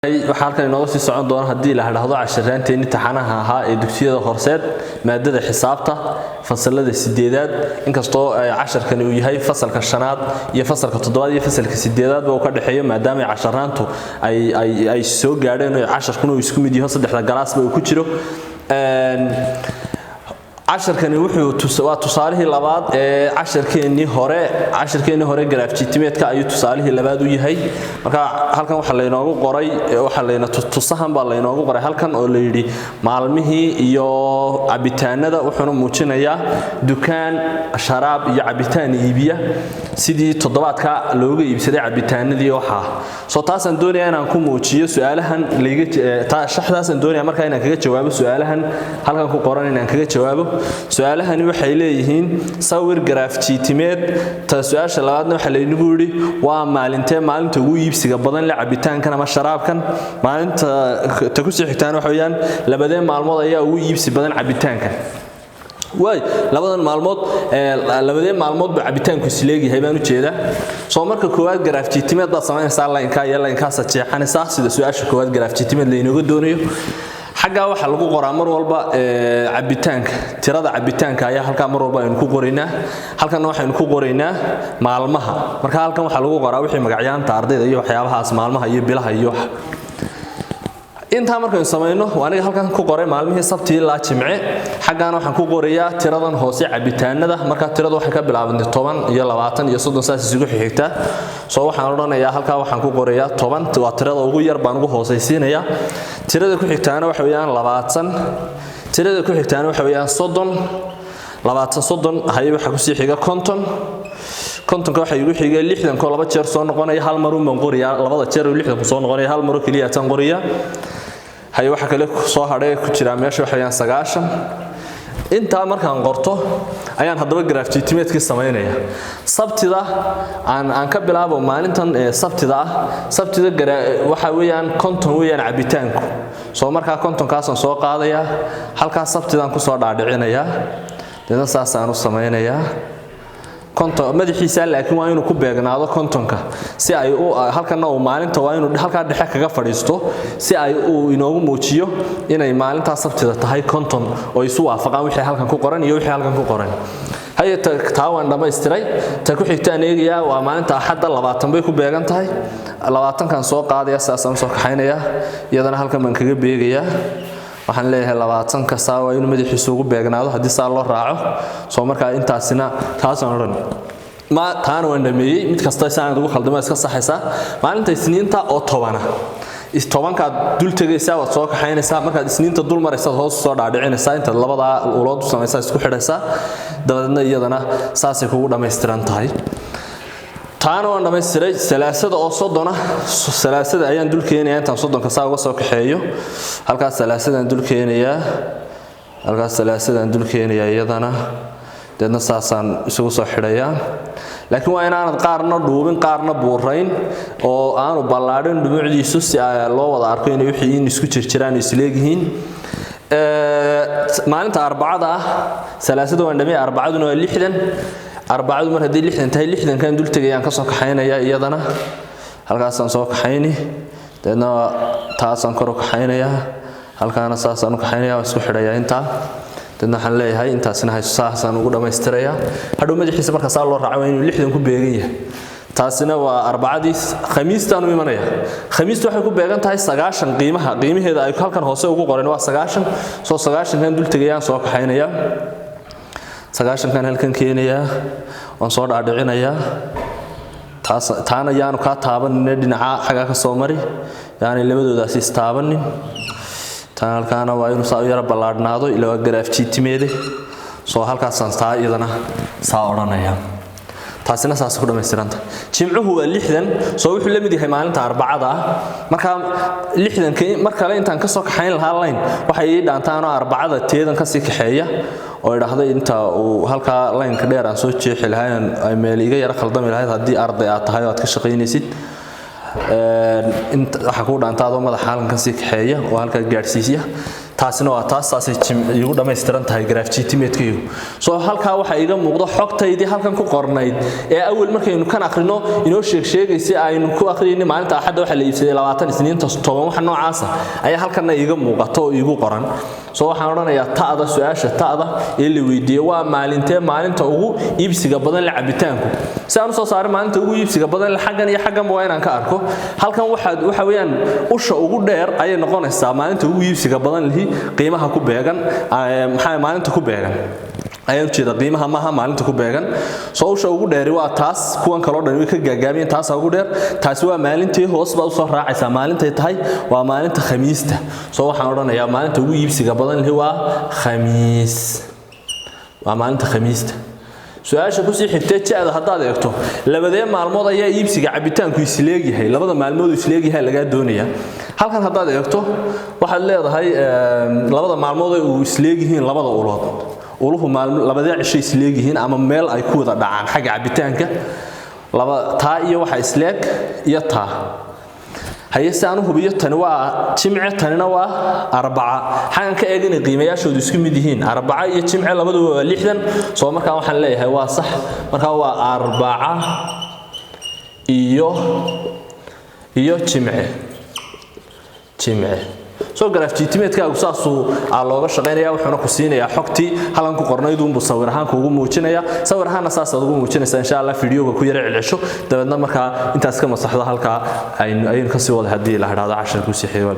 waxa halkan inoo sii socon doona hadii la hadhaahdo casharraanteeni taxanaha ahaa ee dugsiyada horseed maadada xisaabta fasalada 8aad inkastoo casharkani uu yahay fasalka 5aad iyo fasalka 7aad iyo fasalka 8aad oo ka dhaxeeyo maadaama casharraantu ay soo gaadheen oo casharkuna uu isku mid yahay saddexda galaas ba uu ku jiro casharkani wuxuu tusaalihii labaad ee casharkeeni hore graafjitimeedka ayuu tusaalihii labaad u yahay marka halkan waxa la inoogu qoray waxa la tusahan baa la inoogu qoray halkan oo la yiri maalmihii iyo cabitaanada wuxuu muujinayaa dukaan sharaab iyo cabitaan iibiya sidii toddobaadka looga iibsaday cabitaanadii waxa soo taasan doonaya inaan ku muujiyo su'aalahan shaxdaasan doonaya marka inaan kaga jawaabo su'aalahan halkan ku qoran inaan kaga jawaabo su'aalahani waxay leeyihiin sawir graafjitimeed ta su'aasha labaadna waxa la inagu yiri waa maalinta ugu iibsiga badan la cabitaankan ama sharaabkan maalinta ta ku sii xigtaan waxa weeyaan labadeen maalmood ayaa ugu iibsi badan cabitaankan labadan maalmood ba cabitaanku isleeyahay baan u jeedaa soo marka koowaad graafjitimeed baa sameynaysa line-ka sajeexanaysa sida su'aasha koowaad graafjitimeed la inaga doonayo xagga waxa lagu qoraa mar walba cabitaanka tirada cabitaanka ayaa halka mar walba aynu ku qoraynaa halkan waxaynu ku qoraynaa maalmaha marka halkan waxa lagu qoraa wixii magacyaanta ardayda iyo waxyaabahaas maalmaha iyo bilaha iyo inta markaan sameeyno waaniga halkan ku qoray maalmihii sabti ilaa jimce xaggan waxaan ku qorayaa tiradan hoose cabitaanada marka tiradu waxay ka bilaabantay 10 iyo 20 iyo 30 saas isugu xigta soo waxaan oranayaa halka waxaan ku qorayaa 10 waa tirada ugu yar baan ugu hooseysiinayaa tirada ku xigtaana waxa weeyaan 20 tirada ku xigtaana waxa weeyaan 30 hay waxa ku sii xiga 50 waxa igu xigay 60 ko laba jeer soo noqonaya hal mar uma qoriyaa labada jeer 60 ku soo noqonaya hal mar kaliya tan qoriya hay waxa kale soo hadhay ku jira meesha waxa weeyaan 90 inta markaan qorto ayaan hadaba graafjitimeedka sameeynaya sabtida aan ka bilaabo maalintan sabtida waxa weeyaan 50 weeyaan cabitaanku soo marka 50 kaasan soo qaadaya halka sabtidan ku soo dhaadhicinaya dadna saasaan u sameeynaya konton madaxiisa laakiin waa inuu ku beegnaado kontonka si ay halkan oo maalinta waa inuu halka dhexe kaga fadhiisto si ay uu inoogu muujiyo inay maalinta sabtida tahay konton oo isu waafaqaan wixii halkan ku qoran iyo wixii halkan ku qoran hay'adda taawan dhameystiray ta ku xigtaan eegaya waa maalinta axadda 20 bay ku beegan tahay 20 kan soo qaadaya saasaan soo kaxaynaya iyadana halkan man kaga beegaya waxaan leeyahay 20 ka saawa inuu madaxiisu ugu beegnaado hadii saa loo raaco soo marka intaasina taasaan oran ma taan waan dhameeyay mid kasta isaan ugu khaldamo iska saxaysa maalinta isniinta oo 10 ka dul tagaysa waad soo kaxaynaysaa marka isniinta dul maraysa hoos soo dhaadhicinaysa inta labada ulood samaysa isku xidhaysa dabadna iyadana saasay kugu dhameystiran tahay taana waan dhameystiray salaasada oo 30 salaasada ayaan dul keenayaa intaan 30 ka saa uga soo kaxeeyo halkaas salaasadaan dul keenayaa iyadana dadna saasaan isugu soo xidhayaa laakiin waa inaanad qaarna dhuubin qaarna buurayn oo aanu ballaadhin dhumucdiisu si loo wada arko inay wixii isku jirjiraan isleeyihiin maalinta arbacada salaasada waan dhamay arbacaduna waa 60 arbacadu mar hadii 60 tahay 60 kan dul tagayaan ka soo kaxaynaya iyadana halkaas aan soo kaxayni dadna taasaan kor u kaxaynaya halkaana saasaan u kaxaynaya isku xidhaya inta dadna waxaan leeyahay intaasina hay saasaan ugu dhameystiraya hadhow madaxiisa marka saa loo raaco inuu 60 ku beegan yahay taasina waa arbacadii khamiistaan u imanaya khamiistu waxay ku beegan tahay 90 qiimaheeda ay halkan hoose ugu qoran waa 90 soo 90 kan dul tagayaan soo kaxaynaya 90 kan halkan keenaya waan soo dhaadhicinaya taana yaanu ka taabanin dhinaca xaga ka soo mari yaani labadoodaas istaabanin taan halkaana waa inuu saa yara ballaadhnaado ilaa graafjitimeede soo halkaas aan taa iyadana saa oranaya taasina saas ku dhameystiranta jimcuhu waa 60 soo wuxuu la mid yahay maalinta arbacada marka 60 marka la intaan ka soo kaxayn lahaa line waxay dhaantaan arbacada teedan ka sii kaxeeya oo idhaahdo inta uu halka line-ka dheer aan soo jeexi lahayn ay meel iga yara khaldami lahayd hadii arday aad tahay oo aad ka shaqeynaysid inta waxa ku dhaantaado madaxa halkan ka sii kaxeeya oo halka gaarsiisiya taasina waa taasay igu dhameystiran tahay graafjitimeedkaygu soo halka waxa iga muuqdo xogtaydii halkan ku qornayd ee awal markaynu kan aqrino inoo sheegaysay aynu ku aqriinay maalinta axad waxa la iibsaday 20 isniinta 7 waxa noocaas ayaa halkan iga muuqato oo igu qoran soo waxaan oranayaa taada su'aasha taada ee la weydiiyay waa maalinta ugu iibsiga badan la cabitaanku si aan soo saaray maalinta ugu iibsiga badan la xagan iyo xagan waa inaan ka arko halkan waxa weeyaan usha ugu dheer ayay noqonaysaa maalinta ugu iibsiga badan lihi qiimaha ku beegan maxay maalinta ku beegan ayaan jeeda qiimaha maaha maalinta ku beegan soo usha ugu dheeri waa taas kuwan kale oo dhan way ka gaagaabiyeen taas ugu dheer taasi waa maalintii hoos baa u soo raacaysa maalintay tahay waa maalinta khamiista soo waxaan oranayaa maalinta ugu iibsiga badan lihi waa khamiis waa maalinta khamiista su'aasha ku sii xigtay jeeda hadaad eegto labadee maalmood ayaa iibsiga cabitaanku isleeyahay labada maalmood isleeyahay laga doonaya halkan hadaad eegto waxaad leedahay labada maalmood ay isleeyihiin labada ulood uluhu labada cisho isleeyihiin ama meel ay ku wada dhacaan xagga cabitaanka laba taa iyo waxa isleeg iyo taa hay'aanu hubiyo tan waa jimce tanina waa arbaca xagan ka eegin qiimayaashoodu isku mid yihiin arbaca iyo jimce labaduba waa 60 soo markaa waxaan leeyahay waa sax markaa waa arbaca iyo jimce soo graafjitimeedkaagu saasuu looga shaqeynaya wuxuuna ku siinayaa xogtii halan ku qornayd uu sawir ahaan kuugu muujinaya sawir ahaan saas aad ugu muujinaysaa insha Allah fiidiyoga ku yara cilcisho dabadna markaa intaas ka masaxdo halka aynu ka sii wada hadii la hadaado 10 ku sii xeeyo